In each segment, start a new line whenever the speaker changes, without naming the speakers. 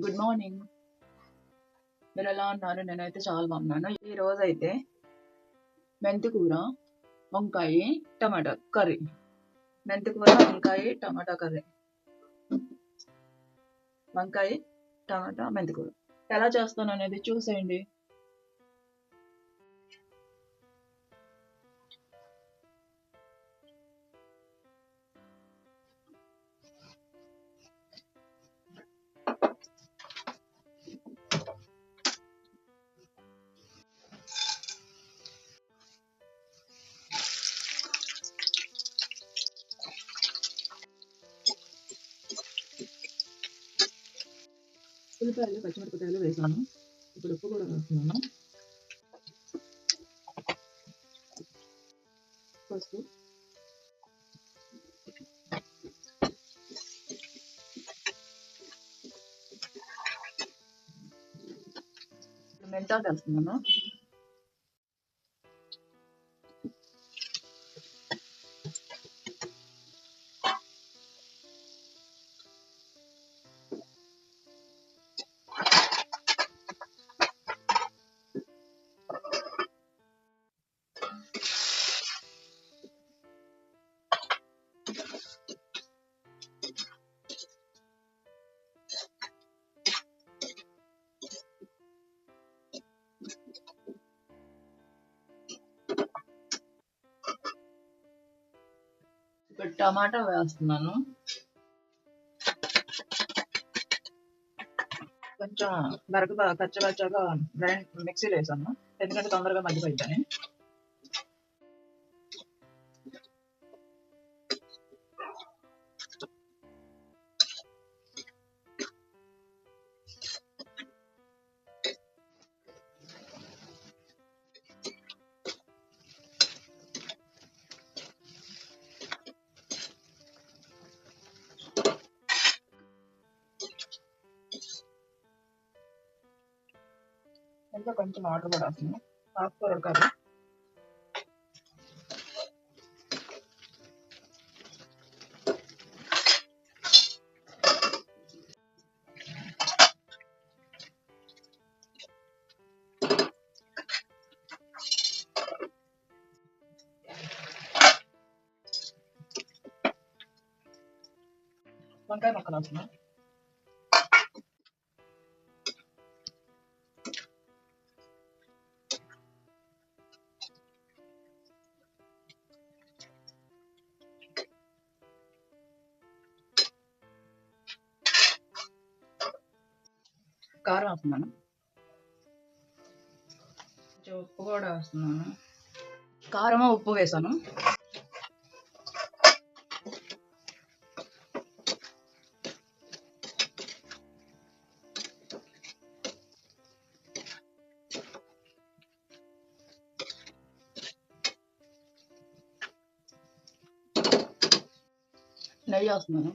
Good morning. మీరు ఎలా ఉన్నారు? నేనైతే చాలా బాగున్నాను. ఈ రోజు అయితే మెంతి కూర, వంకాయ, టమాటా కర్రీ. మెంతి కూర, వంకాయ, టమాటా కర్రీ. వంకాయ, టమాటా, మెంతి కూర ఎలా చేస్తాను అనేది చూసేయండి. ఉల్లిపాయలు, పచ్చిమిరపకాయలు వేసాను. ఇప్పుడు ఉప్పు కూడా వేస్తున్నాను. పసుపు, మెంతాకు వేస్తున్నాను. ఇప్పుడు టమాటా వేస్తున్నాను. కొంచెం కచ్చబచ్చగా మిక్సీలో వేసాను, ఎందుకంటే తొందరగా మగ్గిపోయిందని. ఇంకా కొంచెం వాటర్ కూడా వస్తుంది. ఆకుకూర కర్రీ. వంకాయ ముక్కలు వస్తున్నాయి. కారం వేస్తున్నాను. కొంచెం ఉప్పు కూడా వేస్తున్నాను. కారం, ఉప్పు వేసాను. నెయ్యి వేస్తున్నాను.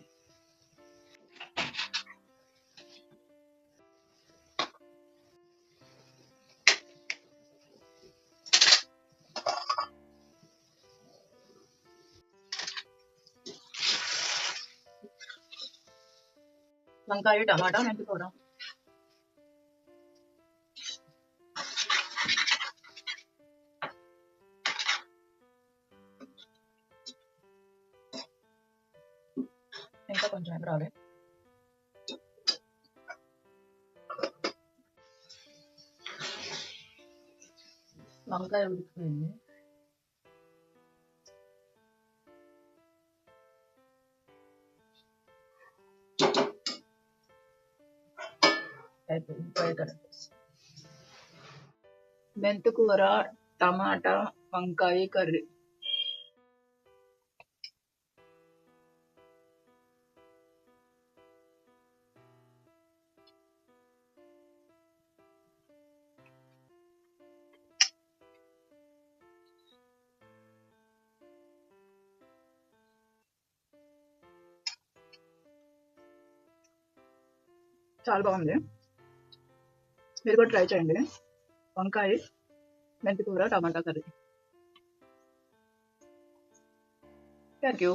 వంకాయ, టమాటా, మెంతి కూర. ఇంకా కొంచెం ఎగరాలి. వంకాయ ఉడికిపోయింది. మెంతి కూర, టమాటా, వంకాయ కర్రీ. చాలా బాగుంది. మీరు కూడా ట్రై చేయండి. వంకాయ, మెంతి కూర, టమాటా కర్రీ. Thank you.